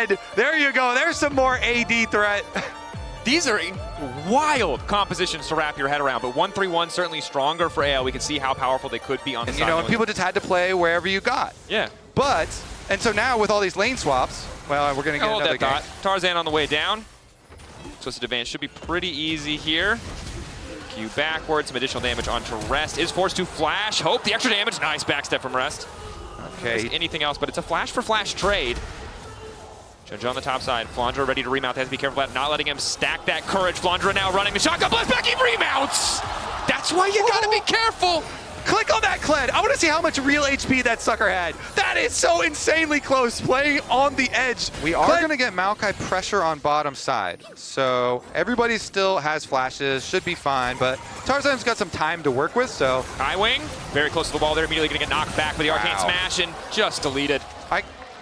dead. There you go. There's some more AD threat. These are wild compositions to wrap your head around, but 1-3-1 certainly stronger for AL. We can see how powerful they could be on the side. You know, and people just had to play wherever you got. Yeah. But, and so now with all these lane swaps, well, we're going to get another game. Tarzan on the way down. Twisted advance should be pretty easy here. Q backwards, some additional damage onto Rest. Is forced to flash. Hope the extra damage. Nice backstep from Rest. Okay. Anything else, but it's a flash for flash trade. Judge on the top side. Flandra ready to remount. They have to be careful about not letting him stack that courage. Flandra now running the shotgun blast back. He remounts. That's why you gotta be careful. Click on that Kled. I want to see how much real HP that sucker had. That is so insanely close, playing on the edge. We are going to get Maokai pressure on bottom side. So everybody still has flashes, should be fine, but Tarzan's got some time to work with, so. Skywing, very close to the wall there, immediately going to get knocked back with the arcane smash and just deleted.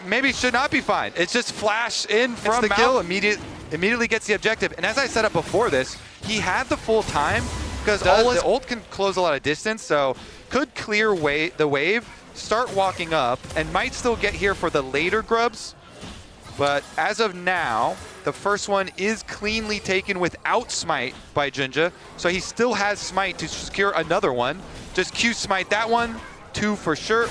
Maybe should not be fine. It's just flash in from the kill, immediately gets the objective. And as I said up before this, he had the full time, because the ult can close a lot of distance, so could clear the wave, start walking up, and might still get here for the later grubs. But as of now, the first one is cleanly taken without smite by Jinja, so he still has smite to secure another one. Just Q smite that one, 2 for sure.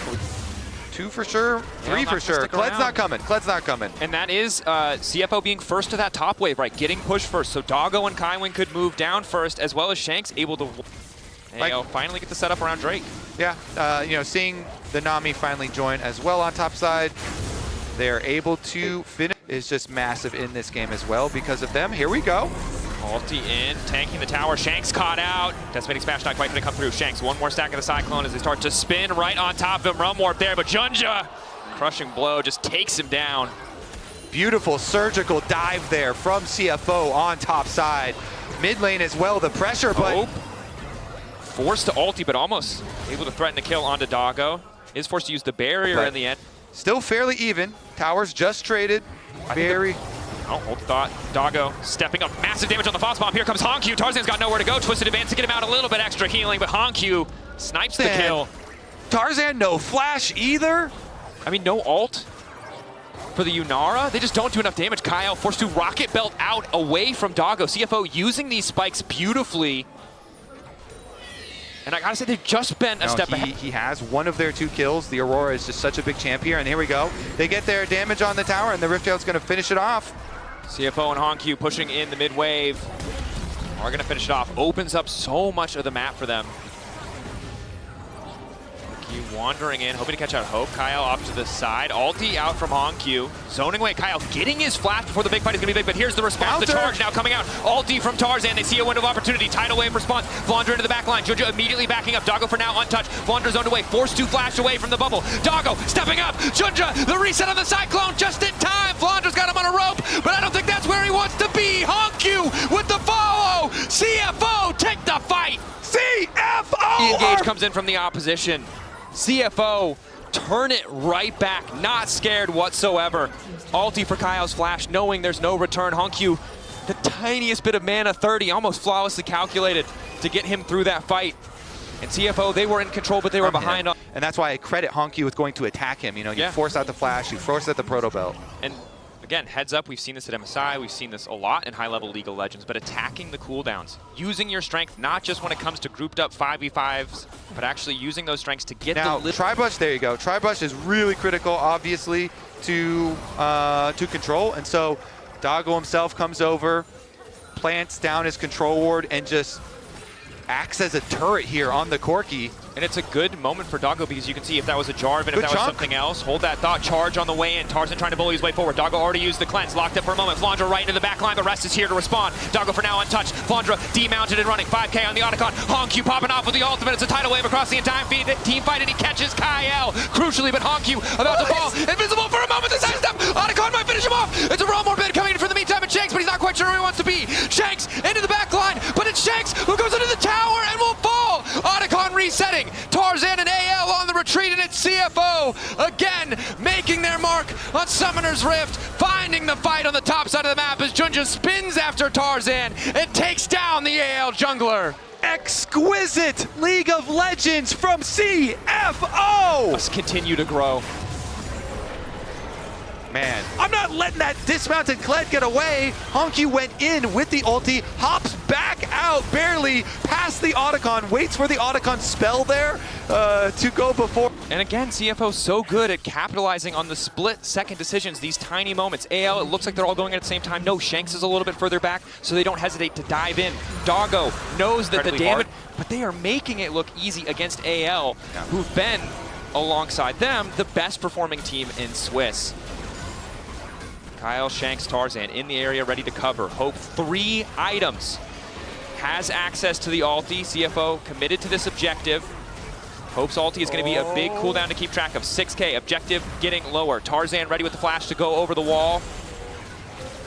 2 for sure, 3 for sure. Kled's not coming. Kled's not coming. And that is CFO being first to that top wave, right? Getting pushed first. So Doggo and Kaiwing could move down first, as well as Shanks able to finally get the setup around Drake. Yeah, you know, seeing the Nami finally join as well on top side, they're able to finish. Is just massive in this game as well because of them. Here we go. Ulti in, tanking the tower. Shanks caught out. Decimating smash not quite going to come through. Shanks, one more stack of the Cyclone as they start to spin right on top of him. Realm Warp there, but Junja, crushing blow, just takes him down. Beautiful surgical dive there from CFO on top side. Mid lane as well, the pressure, but... Forced to ulti, but almost able to threaten a kill onto Doggo. Is forced to use the barrier in the end. Still fairly even. Towers just traded. Oh, hold the thought. Doggo stepping up. Massive damage on the Foss Bomb. Here comes Honkyu. Tarzan's got nowhere to go. Twisted advance to get him out a little bit extra healing, but Honkyu snipes the kill. Tarzan, no flash either. I mean, no ult for the Yunara. They just don't do enough damage. Kyle forced to rocket belt out away from Doggo. CFO using these spikes beautifully. And I gotta say, they've just been a step ahead. He has one of their 2 kills. The Aurora is just such a big champ here, and here we go. They get their damage on the tower, and the Rifttail's gonna finish it off. CFO and Honkyu pushing in the mid wave are gonna finish it off. Opens up so much of the map for them. Honkyu wandering in, hoping to catch out Hope. Kyle off to the side. Ulti out from Honkyu. Zoning away Kyle, getting his flash before the big fight is gonna be big, but here's the response. The charge now coming out. Ulti from Tarzan. They see a window of opportunity. Tidal wave response. Flandra into the back line. Junja immediately backing up. Doggo for now untouched. Flandra zoned away. Forced to flash away from the bubble. Doggo stepping up. Junja, the reset on the Cyclone just in time. Flandra's got him on a rope, but I don't think that's where he wants to be. Honkyu with the follow. CFO take the fight. CFO! The engage comes in from the opposition. CFO turn it right back, not scared whatsoever. Ulti for Kyle's flash, knowing there's no return. Honkyu, the tiniest bit of mana, 30, almost flawlessly calculated to get him through that fight. And CFO, they were in control, but they were behind. And that's why I credit Honkyu with going to attack him. You know, you force out the flash, you force out the proto belt. And again, heads up, we've seen this at MSI, we've seen this a lot in high-level League of Legends, but attacking the cooldowns, using your strength, not just when it comes to grouped up 5v5s, but actually using those strengths to get the... Tri-Bush, there you go. Tri-Bush is really critical, obviously, to control, and so Doggo himself comes over, plants down his control ward, and just acts as a turret here on the Corki. And it's a good moment for Doggo because you can see if that was a Jarvan, if that was something else. Hold that thought, charge on the way in. Tarzan trying to bully his way forward. Doggo already used the cleanse, locked up for a moment. Flandra right into the back line, the rest is here to respond. Doggo for now untouched. Flandra demounted and running. 5K on the Otacon. Honkyu popping off with the ultimate. It's a tidal wave across the entire team fight, and he catches Kyle. Crucially, but Honkyu about to fall. Invisible for a moment, the sidestep. Otacon might finish him off. It's a Realm Warp bid coming in for the meantime, and Shanks, but he's not quite sure where he wants to be. Shanks into the back line, but it's Shanks who goes into the tower and will fall. Otacon resetting. Tarzan and AL on the retreat, and it's CFO again making their mark on Summoner's Rift, finding the fight on the top side of the map as Junja spins after Tarzan and takes down the AL jungler. Exquisite League of Legends from CFO! Let's continue to grow. Man, I'm not letting that dismounted Kled get away. Honky went in with the ulti, hops back out barely past the Otacon, waits for the Otacon spell there to go before. And again, CFO so good at capitalizing on the split-second decisions, these tiny moments. AL, it looks like they're all going in at the same time. No, Shanks is a little bit further back, so they don't hesitate to dive in. Doggo knows that the damage, but they are making it look easy against AL, who've been, alongside them, the best performing team in Swiss. Kyle, Shanks, Tarzan in the area, ready to cover. Hope 3 items. Has access to the ulti. CFO committed to this objective. Hope's ulti is going to be a big cooldown to keep track of. 6K, objective getting lower. Tarzan ready with the flash to go over the wall.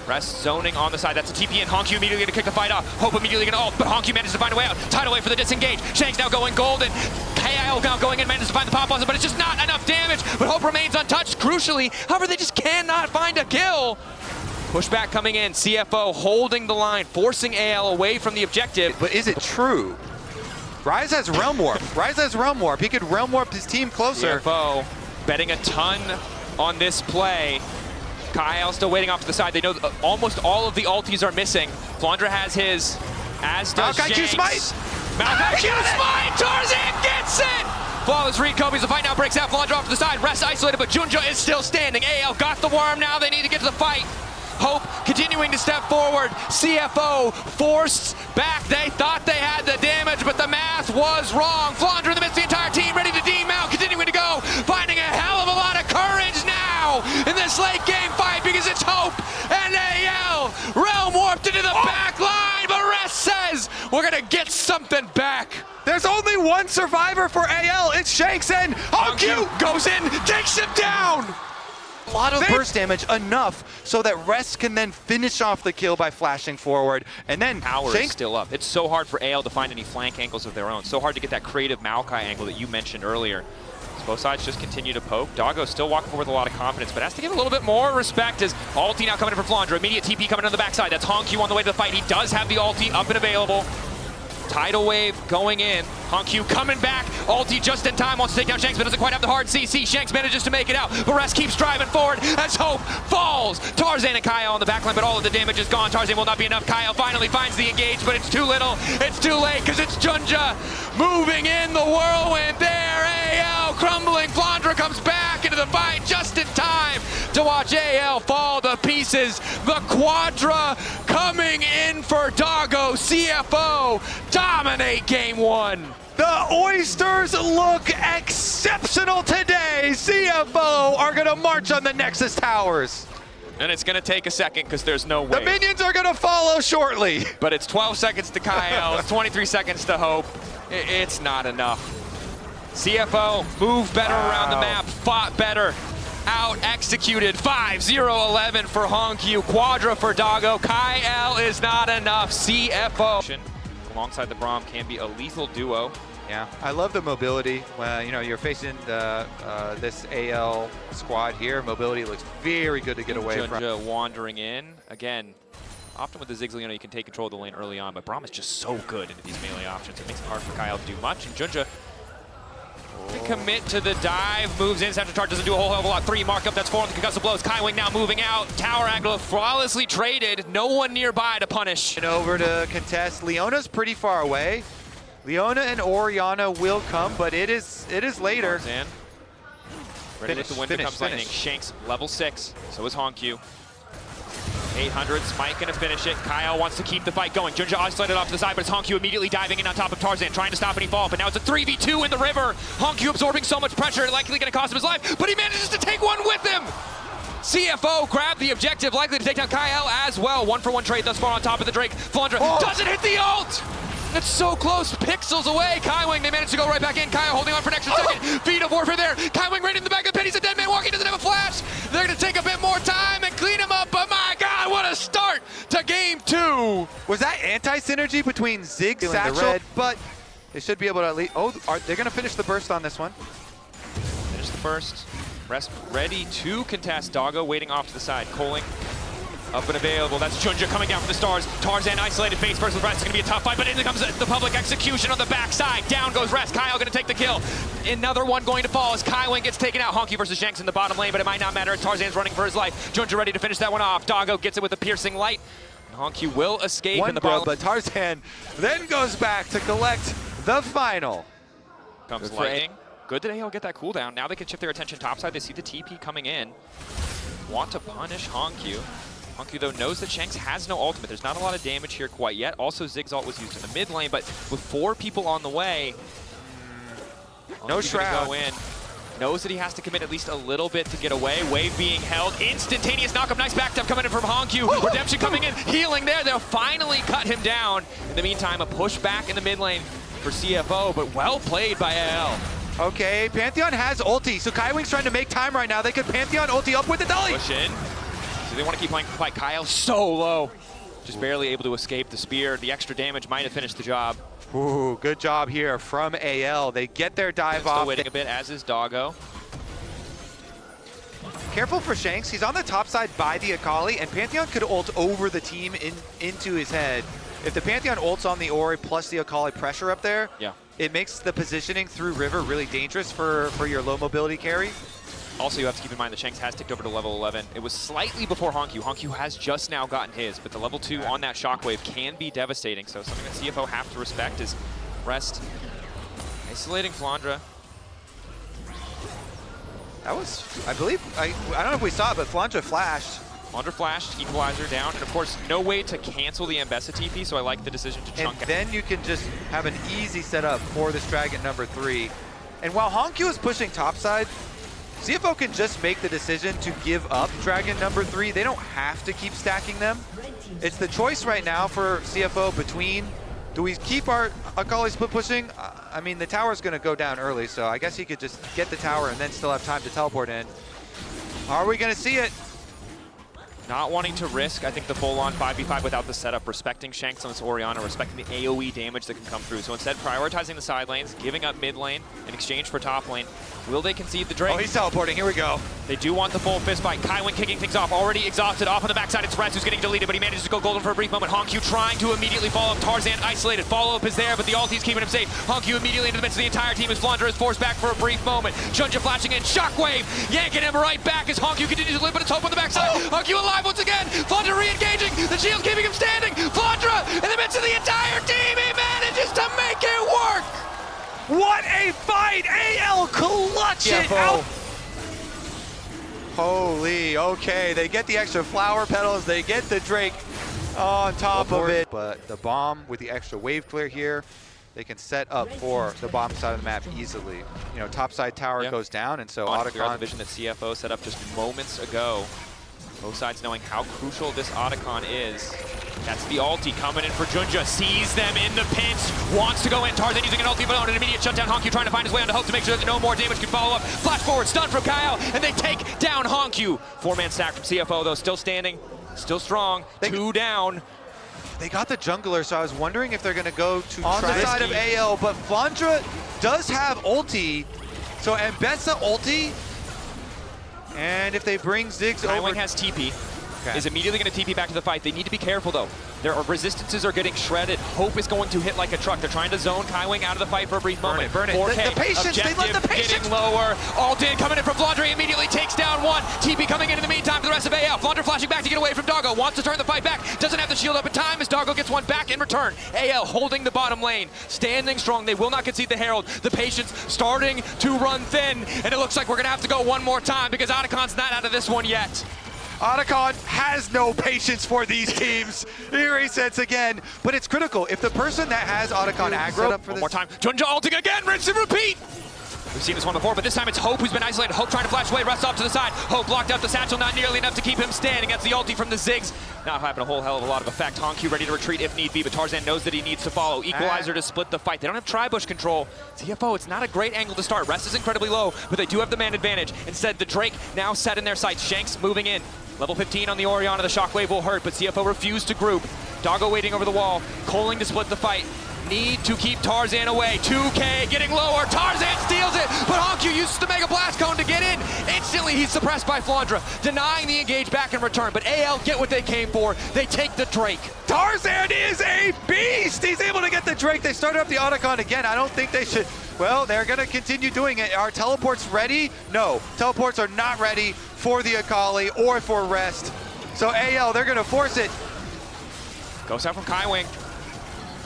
Rest zoning on the side. That's a TP, and Honky immediately going to kick the fight off. Hope immediately going to ult, but Honky manages to find a way out. Tidal wave for the disengage. Shanks now going golden. KIL now going in, manages to find the pop on, but it's just not enough damage. But Hope remains untouched, crucially. However, they just cannot find a kill. Pushback coming in. CFO holding the line, forcing AL away from the objective. But is it true? Ryze has Realm Warp. Ryze has Realm Warp. He could Realm Warp his team closer. CFO betting a ton on this play. Kyle still waiting off to the side. They know almost all of the ultis are missing. Flandra has his, as does Maokai Q Shanks. Smite! Maokai Q Smite! Tarzan gets it! Flawless read, Kobe's the fight now breaks out. Flandra off to the side. Rest isolated, but Junja is still standing. AL got the worm now. They need to get to the fight. Hope continuing to step forward. CFO forced back. They thought they had the damage, but the math was wrong. Flandra in the midst of the entire team, ready to demount, continuing to go, finding a hell of a lot of courage now in this late game fight because it's Hope and AL. Realm warped into the back line, but Rest says we're gonna get something back. There's only one survivor for AL. It's Shanks, and Honky goes in, takes him down. A lot of burst damage, enough so that Rest can then finish off the kill by flashing forward, and then Power Shanks is still up. It's so hard for AL to find any flank angles of their own. So hard to get that creative Maokai angle that you mentioned earlier. So both sides just continue to poke. Doggo still walking forward with a lot of confidence, but has to give a little bit more respect as ulti now coming in for Flandra. Immediate TP coming on the backside. That's Honky on the way to the fight. He does have the ulti up and available. Tidal wave going in. Honky coming back. Ulti just in time. Wants to take down Shanks, but doesn't quite have the hard CC. Shanks manages to make it out. But Rest keeps driving forward as Hope falls. Tarzan and Kyle on the backline, but all of the damage is gone. Tarzan will not be enough. Kyle finally finds the engage, but it's too little. It's too late because it's Junja moving in the whirlwind there. AL crumbling. Flandra comes back into the fight just in time to watch AL fall to pieces. The Quadra coming in for Doggo. CFO dominate game 1. The Oysters look exceptional today. CFO are going to march on the Nexus Towers. And it's going to take a second because there's no way. The minions are going to follow shortly. But it's 12 seconds to Kyle. It's 23 seconds to Hope. It's not enough. CFO moved better around the map, fought better, out-executed. 5-0-11 for Honky, Quadra for Doggo. Kyle is not enough. CFO. Alongside the Braum can be a lethal duo. Yeah, I love the mobility. You know, you're facing this AL squad here. Mobility looks very good to get away from. Junja wandering in. Again, often with the Ziggs, you know, you can take control of the lane early on, but Braum is just so good into these melee options. It makes it hard for Kyle to do much, and Junja can commit to the dive, moves in, Central Charge doesn't do a whole hell of a lot. 3 markup, that's 4 on the concussive blows. Kaiwing now moving out, tower angle flawlessly traded, no one nearby to punish. And over to contest. Leona's pretty far away. Leona and Oriana will come, but it is later. Tarzan. Ready with the wind becomes lightning. Shanks level 6, so is Honky. 800, Smite gonna finish it. Kyle wants to keep the fight going. Junja isolated off to the side, but it's Honky immediately diving in on top of Tarzan, trying to stop any fall. But now it's a 3v2 in the river. Honky absorbing so much pressure, likely gonna cost him his life, but he manages to take one with him. CFO grabbed the objective, likely to take down Kyle as well. 1-for-1 trade thus far on top of the Drake. Flandra doesn't hit the ult! It's so close, pixels away. Kaiwing, they managed to go right back in. Kyle holding on for an extra second. Feet of warfare there. Kaiwing right in the back of the pit. He's a dead man walking, doesn't have a flash. They're gonna take a bit more time and clean him up, but my God, what a start to game 2. Was that anti-synergy between Ziggs and the red? But they should be able to at least, they're gonna finish the burst on this one. Finish the burst. Rest ready to contest. Doggo waiting off to the side. Coling Up and available. That's Junja coming down from the stars. Tarzan isolated face first with Rest. It's going to be a tough fight, but in comes the public execution on the backside. Down goes Rest. Kyle going to take the kill. Another one going to fall as Kaiwing gets taken out. Honky versus Shanks in the bottom lane, but it might not matter. Tarzan's running for his life. Junja ready to finish that one off. Doggo gets it with a piercing light. Honky will escape in the bottom. But Tarzan then goes back to collect the final. Comes lightning. Good that AL get that cooldown. Now they can shift their attention topside. They see the TP coming in. Want to punish Honky. Honky, though, knows that Shanks has no ultimate. There's not a lot of damage here quite yet. Also, Zig's ult was used in the mid lane, but with 4 people on the way, no shroud. Go in. Knows that he has to commit at least a little bit to get away. Wave being held. Instantaneous knock-up. Nice back up coming in from Honky. Redemption coming in. Healing there. They'll finally cut him down. In the meantime, a push back in the mid lane for CFO, but well played by AL. Okay, Pantheon has ulti, so Kaiwing's trying to make time right now. They could Pantheon ulti up with the dolly. Push in. So they want to keep playing fight. Kyle so low. Just barely able to escape the spear. The extra damage might have finished the job. Ooh, good job here from AL. They get their dive off. Still waiting a bit, as is Doggo. Careful for Shanks. He's on the top side by the Akali, and Pantheon could ult over the team into his head. If the Pantheon ults on the Ori plus the Akali pressure up there, it makes the positioning through River really dangerous for your low mobility carry. Also, you have to keep in mind that Shanks has ticked over to level 11. It was slightly before Honky. Honky has just now gotten his, but the level 2 on that shockwave can be devastating. So something that CFO have to respect is Rest isolating Flandra. That was, I believe, I don't know if we saw it, but Flandra flashed. Flandra flashed, equalizer down, and of course, no way to cancel the Ambessa TP, so I like the decision to chunk it. And then you can just have an easy setup for this Dragon number 3. And while Honky is pushing topside, CFO can just make the decision to give up Dragon number 3. They don't have to keep stacking them. It's the choice right now for CFO between, do we keep our Akali split pushing? I mean, the tower's going to go down early, so I guess he could just get the tower and then still have time to teleport in. Are we going to see it? Not wanting to risk, I think, the full-on 5v5 without the setup, respecting Shanks on this Orianna, respecting the AoE damage that can come through. So instead, prioritizing the side lanes, giving up mid lane in exchange for top lane. Will they concede the Drake? Oh, he's teleporting. Here we go. They do want the full fist fight. Kaiwing kicking things off, already exhausted. Off on the backside, it's Rest who's getting deleted, but he manages to go golden for a brief moment. Honky trying to immediately follow up. Tarzan isolated. Follow-up is there, but the ulti's keeping him safe. Honky immediately into the midst of the entire team as Flandra is forced back for a brief moment. Junja flashing in. Shockwave yanking him right back as Honky continues to live, but it's hope on the backside. Honky alive once again. Flandra re-engaging. The shield keeping him standing. Flandra in the midst of the entire team. He manages to make it work. What a fight! AL clutch it out! Holy, okay, they get the extra flower petals, they get the Drake on top of it. But the bomb with the extra wave clear here, they can set up for the bottom side of the map easily. You know, top side tower goes down, and so Otacon, the vision that CFO set up just moments ago. Both sides knowing how crucial this Otacon is. That's the ulti coming in for Junja. Sees them in the pinch. Wants to go in. Tarzan using an ulti, but on an immediate shutdown. Honky trying to find his way onto Hope to make sure that no more damage can follow up. Flash forward, stun from Kyle, and they take down Honky. 4-man stack from CFO, though, still standing, still strong. 2 down. They got the jungler, so I was wondering if they're going to go to on the side of AL, but Flandra does have ulti. So Ambessa ulti. And if they bring Ziggs over... Kaiwing has TP. Is immediately going to TP back to the fight. They need to be careful, though. Their resistances are getting shredded. Hope is going to hit like a truck. They're trying to zone Kaiwing out of the fight for a brief moment. Burn it. The patience, they let the patience. Getting lower. Altin coming in from Flandra. Immediately takes down one. TP coming in the meantime for the rest of AL. Flandra flashing back to get away from Doggo. Wants to turn the fight back. Doesn't have the shield up in time as Doggo gets one back in return. AL holding the bottom lane. Standing strong. They will not concede the Herald. The patience starting to run thin. And it looks like we're going to have to go one more time because Otacon's not out of this one yet. Otacon has no patience for these teams. He resets again, but it's critical. If the person that has Otacon aggro up for one more time, Junja ulting again, rinse and repeat. We've seen this one before, but this time it's Hope who's been isolated. Hope trying to flash away, Rest off to the side. Hope blocked out the satchel, not nearly enough to keep him standing. That's the ulti from the Ziggs. Not having a whole hell of a lot of effect. Honky ready to retreat if need be, but Tarzan knows that he needs to follow. Equalizer to split the fight. They don't have tri-bush control. CFO, it's not a great angle to start. Rest is incredibly low, but they do have the man advantage. Instead, the Drake now set in their sights. Shanks moving in. Level 15 on the Orianna. The shockwave will hurt, but CFO refused to group. Doggo waiting over the wall, calling to split the fight. need to keep Tarzan away. 2K getting lower. Tarzan steals it, but Honkyu uses the Mega Blast Cone to get in. Instantly, he's suppressed by Flandra, denying the engage back in return. But AL get what they came for. They take the Drake. Tarzan is a beast! He's able to get the Drake. They started up the Otacon again. I don't think they should. Well, they're going to continue doing it. Are teleports ready? No. Teleports are not ready for the Akali or for rest. So AL, they're going to force it. Goes out from Kaiwing.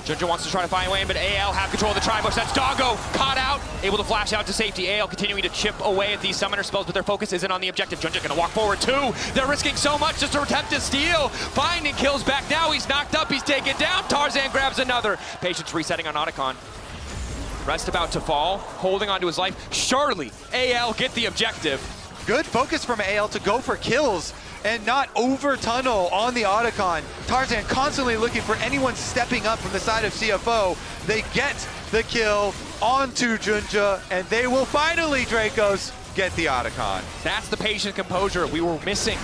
Junja wants to try to find a way in, but AL have control of the Tribush. That's Doggo, caught out, able to flash out to safety. AL continuing to chip away at these summoner spells, but their focus isn't on the objective. Junja gonna walk forward too. They're risking so much just to attempt to steal. Finding kills back now, he's knocked up, he's taken down. Tarzan grabs another. Patience resetting on Otacon. Rest about to fall, holding onto his life. Surely, AL get the objective. Good focus from AL to go for kills and not over tunnel on the Otacon. Tarzan constantly looking for anyone stepping up from the side of CFO. They get the kill onto Junja, and they will finally, Dracos, get the Otacon. That's the patient composure we were missing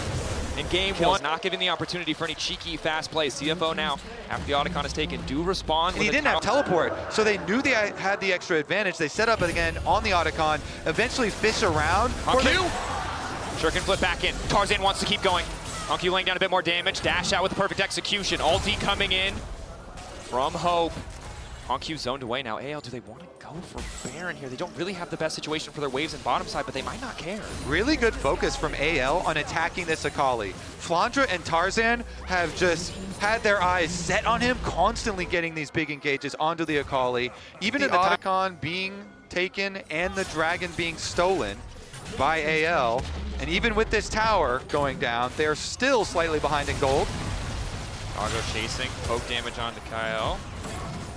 in game one. Not giving the opportunity for any cheeky fast plays. CFO now, after the Otacon is taken, do respond. And he didn't have teleport, so they knew they had the extra advantage. They set up again on the Otacon, eventually fish around. Honkyu! Sure can flip back in. Tarzan wants to keep going. Honkyu laying down a bit more damage. Dash out with the perfect execution. Ulti coming in from Hope. Honkyu zoned away now. AL, do they want to go for Baron here? They don't really have the best situation for their waves and bottom side, but they might not care. Really good focus from AL on attacking this Akali. Flandra and Tarzan have just had their eyes set on him, constantly getting these big engages onto the Akali. Even in the Otacon being taken and the dragon being stolen by AL, and even with this tower going down, they're still slightly behind in gold. Doggo chasing, poke damage onto Kyle.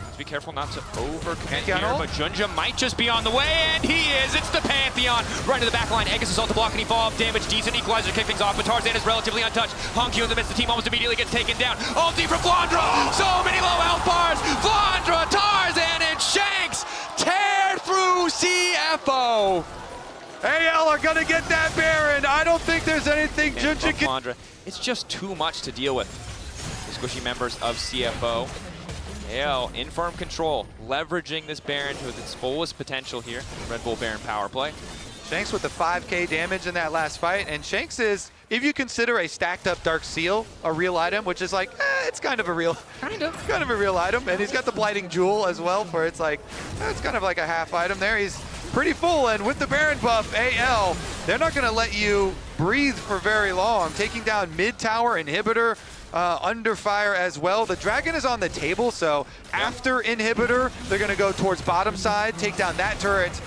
Just be careful not to overcommit here, but Junja might just be on the way, and he is! It's the Pantheon! Right to the back line, Aegis assault to block any fall-off damage, decent equalizer to kick things off, but Tarzan is relatively untouched. Honkyu in the midst, the team almost immediately gets taken down. Ulti from Flandra! So many low health bars! Flandra, Tarzan, and Shanks tear through CFO! AL are gonna get that Baron. I don't think there's anything Junja can... Flandra. It's just too much to deal with. The squishy members of CFO. AL in firm control, leveraging this Baron to its fullest potential here. Red Bull Baron power play. Shanks with the 5k damage in that last fight, and Shanks is, if you consider a stacked up Dark Seal a real item, which is like, it's kind of a real item, and he's got the Blighting Jewel as well, for it's like, it's kind of like a half item there. He's pretty full, and with the Baron buff, AL, they're not gonna let you breathe for very long. Taking down mid tower inhibitor, under fire as well. The dragon is on the table, so after inhibitor, they're gonna go towards bottom side, take down that turret.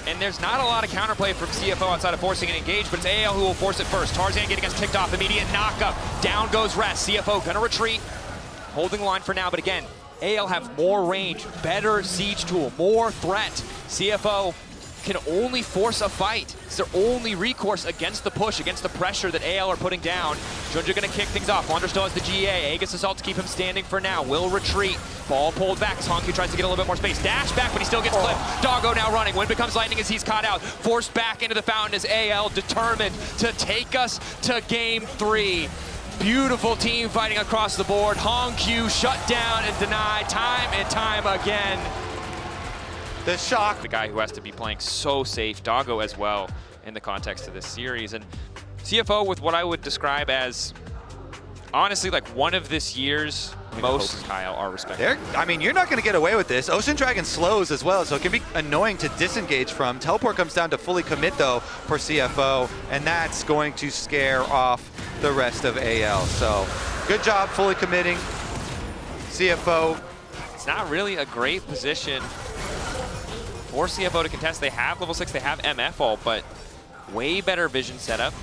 And there's not a lot of counterplay from CFO outside of forcing an engage, but it's AL who will force it first. Tarzan getting us kicked off, immediate knockup. Down goes Rest. CFO gonna retreat, holding the line for now, but again, AL have more range, better siege tool, more threat. CFO can only force a fight. It's their only recourse against the push, against the pressure that AL are putting down. Junja gonna kick things off. Wander still has the GA. Aegis assault to keep him standing for now. Will retreat. Ball pulled back as Honkyu tries to get a little bit more space. Dash back, but he still gets clipped. Doggo now running. Wind becomes lightning as he's caught out. Forced back into the fountain as AL determined to take us to game 3. Beautiful team fighting across the board. Honkyu shut down and denied time and time again. The shock. The guy who has to be playing so safe, Doggo as well, in the context of this series. And CFO with what I would describe as, honestly, like one of this year's most Kyle are respected. I mean, you're not going to get away with this. Ocean Dragon slows as well, so it can be annoying to disengage from. Teleport comes down to fully commit, though, for CFO, and that's going to scare off the rest of AL. So good job fully committing. CFO. It's not really a great position for CFO to contest. They have level 6, they have MF ult, but way better vision setup.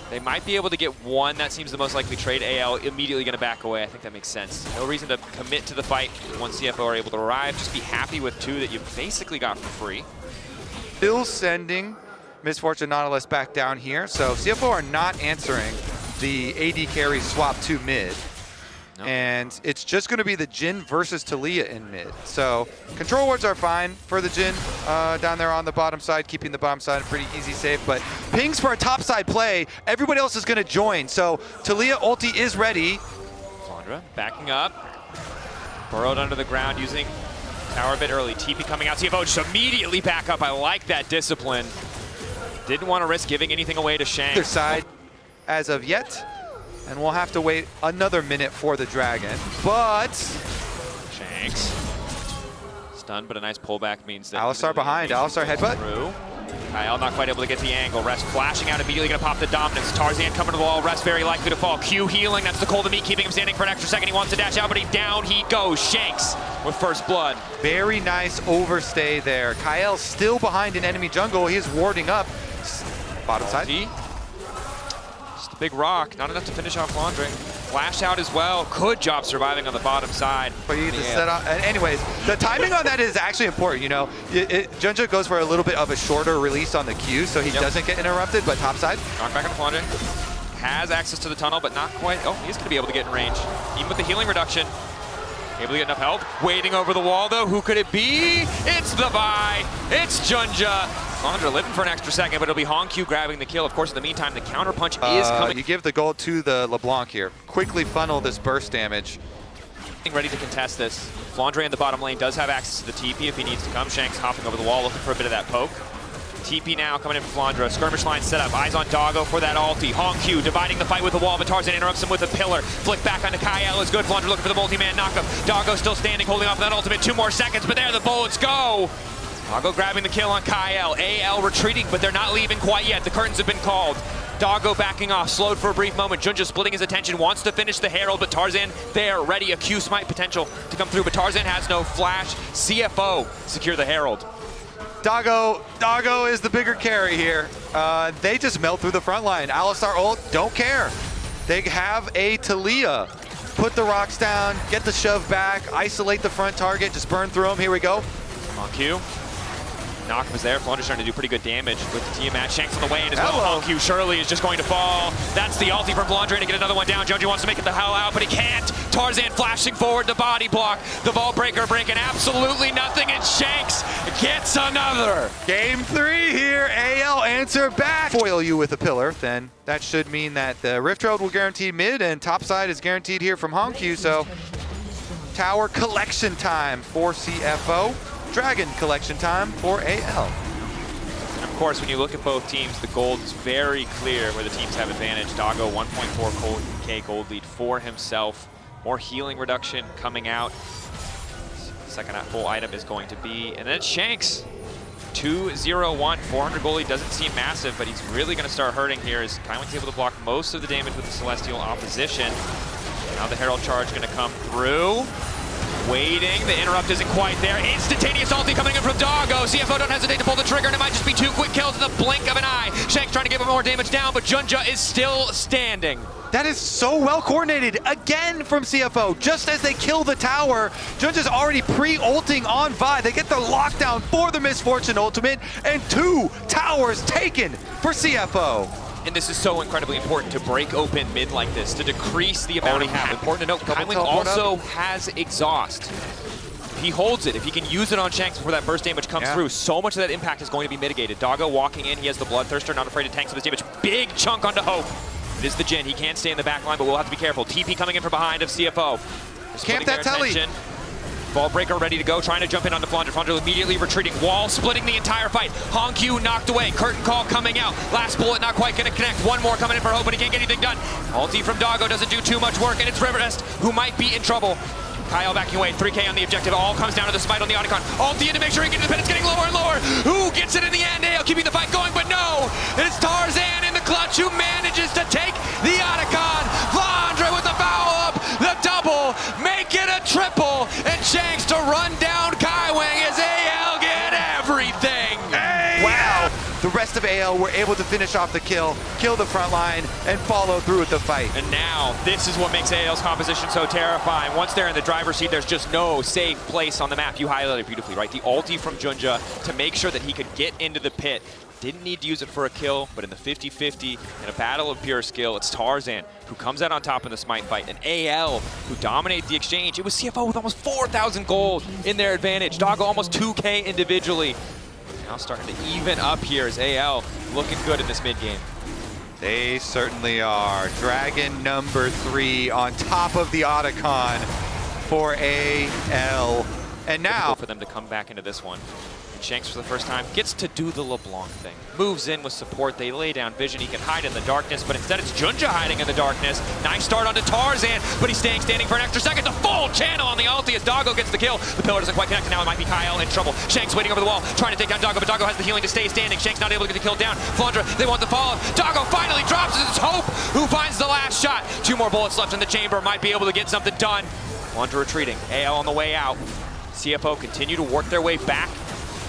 They might be able to get one. That seems the most likely trade. AL immediately going to back away. I think that makes sense. No reason to commit to the fight once CFO are able to arrive. Just be happy with 2 that you basically got for free. Still sending Misfortune Nautilus back down here. So CFO are not answering the AD carry swap to mid. Nope. And it's just going to be the Jhin versus Talia in mid. So control wards are fine for the Jhin down there on the bottom side, keeping the bottom side pretty easy safe. But pings for a top side play, everybody else is going to join. So Talia ulti is ready. Flandra backing up. Burrowed under the ground using tower a bit early. TP coming out. CFO just immediately back up. I like that discipline. Didn't want to risk giving anything away to Shanks. Either side as of yet. And we'll have to wait another minute for the Dragon. But Shanks. Stunned, but a nice pullback means that Alistar behind. Alistar headbutt. Through. Kyle not quite able to get the angle. Rest flashing out, immediately gonna pop the dominance. Tarzan coming to the wall. Rest very likely to fall. Q healing. That's the cold of meat, keeping him standing for an extra second. He wants to dash out, but down he goes. Shanks with first blood. Very nice overstay there. Kyle's still behind in enemy jungle. He is warding up. Bottom side. Just a big rock. Not enough to finish off Flandre. Flash out as well. Good job surviving on the bottom side. But you get to set up. Anyways, the timing on that is actually important. You know, Junja goes for a little bit of a shorter release on the Q, so he doesn't get interrupted. But top side. Knock back on Flandre. Has access to the tunnel, but not quite. Oh, he's going to be able to get in range. Even with the healing reduction. Able to get enough help. Waiting over the wall, though. Who could it be? It's the Vi. It's Junja. Flandre living for an extra second, but it'll be Hongq grabbing the kill. Of course, in the meantime, the counter punch is coming. You give the gold to the LeBlanc here. Quickly funnel this burst damage. Ready to contest this. Flandre in the bottom lane does have access to the TP if he needs to come. Shanks hopping over the wall, looking for a bit of that poke. TP now coming in for Flandre. Skirmish line set up. Eyes on Doggo for that ulti. Hongq dividing the fight with the wall, but Tarzan interrupts him with a pillar. Flick back onto Kyle is good. Flandre looking for the multi-man knockup. Doggo still standing, holding off that ultimate. 2 more seconds, but there the bullets go. Doggo grabbing the kill on Kyle. AL retreating, but they're not leaving quite yet. The curtains have been called. Doggo backing off, slowed for a brief moment. Junja splitting his attention, wants to finish the Herald, but Tarzan there, ready. A Q smite potential to come through, but Tarzan has no flash. CFO secure the Herald. Doggo is the bigger carry here. They just melt through the front line. Alistar ult, don't care. They have a Talia. Put the rocks down, get the shove back, isolate the front target, just burn through them. Here we go. Come on, Q. Knock was there. Flandre's trying to do pretty good damage with the Tiamat. Shanks on the way in as well. Hongq surely is just going to fall. That's the ulti from Flandre to get another one down. Junja wants to make it the hell out, but he can't. Tarzan flashing forward, the body block. The Vault Breaker breaking absolutely nothing, and Shanks gets another. Game 3 here. AL answer back. Foil you with a pillar, then that should mean that the Rift Herald will guarantee mid, and topside is guaranteed here from Hongq, so tower collection time for CFO. Dragon collection time for AL. And of course, when you look at both teams, the gold is very clear where the teams have advantage. Doggo 1.4K gold lead for himself. More healing reduction coming out. Second full item is going to be, and then it's Shanks. 2-0-1, 400 gold lead doesn't seem massive, but he's really going to start hurting here as Kyling's able to block most of the damage with the Celestial opposition. Now the Herald charge going to come through. Waiting, the interrupt isn't quite there. Instantaneous ulti coming in from Doggo. CFO don't hesitate to pull the trigger, and it might just be 2 quick kills in the blink of an eye. Shanks trying to give him more damage down, but Junja is still standing. That is so well coordinated again from CFO. Just as they kill the tower, Junja's already pre-ulting on Vi. They get the lockdown for the Misfortune ultimate, and 2 towers taken for CFO. And this is so incredibly important to break open mid like this, to decrease the amount he has. Important to note, Kyling also has exhaust. He holds it. If he can use it on Shanks before that burst damage comes through, so much of that impact is going to be mitigated. Doggo walking in, he has the Bloodthirster, not afraid to tank some of this damage. Big chunk onto Hope. It is the Jhin. He can't stay in the back line, but we'll have to be careful. TP coming in from behind of CFO. Camp that Telly. Ball breaker ready to go, trying to jump in onto Flandre. Flandre immediately retreating. Wall splitting the entire fight. Hongq knocked away. Curtain call coming out. Last bullet not quite going to connect. One more coming in for Hope, but he can't get anything done. Ulti from Doggo doesn't do too much work, and it's Riverest who might be in trouble. Kyle backing away. 3K on the objective. All comes down to the smite on the Otacon. Ulti in to make sure he gets the pin. It's getting lower and lower. Who gets it in the end? AL keeping the fight going, but no. It's Tarzan in the clutch who manages to take the Otacon. Flandre with the foul up. The double. Make it a triple. And Shanks to run down Kaiwing as AL get everything. Wow. The rest of AL were able to finish off the kill the front line, and follow through with the fight. And now, this is what makes AL's composition so terrifying. Once they're in the driver's seat, there's just no safe place on the map. You highlighted it beautifully, right? The ulti from Junja to make sure that he could get into the pit. Didn't need to use it for a kill, but in the 50-50, in a battle of pure skill, it's Tarzan who comes out on top in the smite fight, and AL who dominate the exchange. It was CFO with almost 4,000 gold in their advantage. Doggo almost 2K individually. Now starting to even up here as AL looking good in this mid game. They certainly are. Dragon number 3 on top of the Otacon. for AL. And now for them to come back into this one. And Shanks for the first time gets to do the LeBlanc thing. Moves in with support. They lay down vision. He can hide in the darkness, but instead it's Junja hiding in the darkness. Nice start onto Tarzan, but he's standing for an extra second. The full channel on the ulti as Doggo gets the kill. The pillar doesn't quite connect, and now it might be Kyle in trouble. Shanks waiting over the wall, trying to take down Doggo, but Doggo has the healing to stay standing. Shanks not able to get the kill down. Flandra, they want the follow. Doggo finally drops. It's Hope who finds the last shot. 2 more bullets left in the chamber. Might be able to get something done. Flandra retreating. AL on the way out. CFO continue to work their way back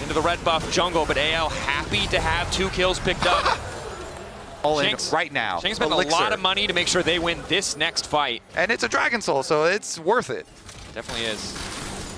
into the red buff jungle, but AL happy to have 2 kills picked up. All in right now. Shanks spent a lot of money to make sure they win this next fight. And it's a Dragon Soul, so it's worth it. Definitely is.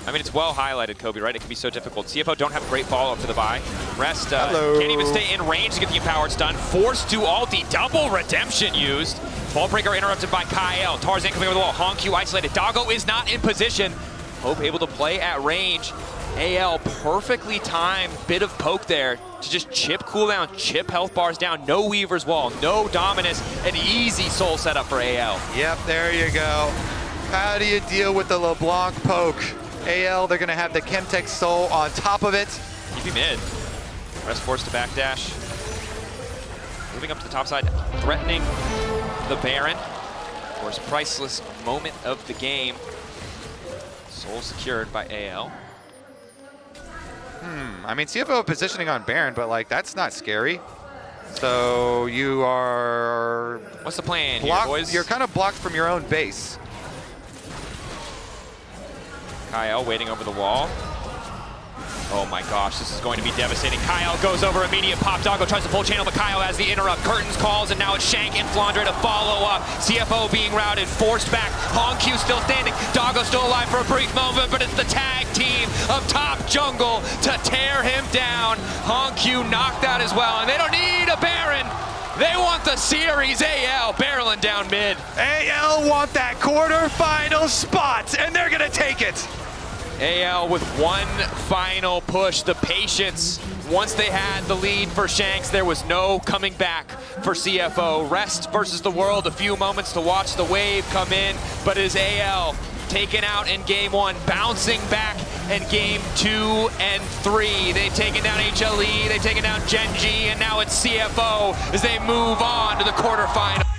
I mean, it's well highlighted, Kobe, right? It can be so difficult. CFO don't have great follow-up to the buy. Rest can't even stay in range to get the empowered stun. Forced to ulti, double redemption used. Ballbreaker interrupted by Kyle. Tarzan coming over the wall. Honq isolated. Doggo is not in position. Hope able to play at range. AL perfectly timed bit of poke there to just chip cooldown, chip health bars down. No Weaver's Wall, no Dominus. An easy soul setup for AL. Yep, there you go. How do you deal with the LeBlanc poke? AL, they're going to have the Chemtech Soul on top of it. Keep him mid. Rest forced to backdash. Moving up to the top side, threatening the Baron. Of course, priceless moment of the game. Soul secured by AL. I mean, CFO positioning on Baron, but like that's not scary. So you are. What's the plan here, boys? You're kind of blocked from your own base. Kyle waiting over the wall. Oh my gosh, this is going to be devastating. Kyle goes over, immediate pop. Doggo tries to pull channel, but Kyle has the interrupt. Curtains calls, and now it's Shank and Flandra to follow up. CFO being routed, forced back. Honq still standing. Doggo still alive for a brief moment, but it's the tag team of top jungle to tear him down. Honq knocked out as well, and they don't need a Baron. They want the series. AL barreling down mid. AL want that quarterfinal spot, and they're gonna take it. AL with one final push. The patience, once they had the lead for Shanks, there was no coming back for CFO. Rest versus the world, a few moments to watch the wave come in, but it is AL taken out in game 1, bouncing back in game 2 and 3. They've taken down HLE, they've taken down Genji, and now it's CFO as they move on to the quarterfinals.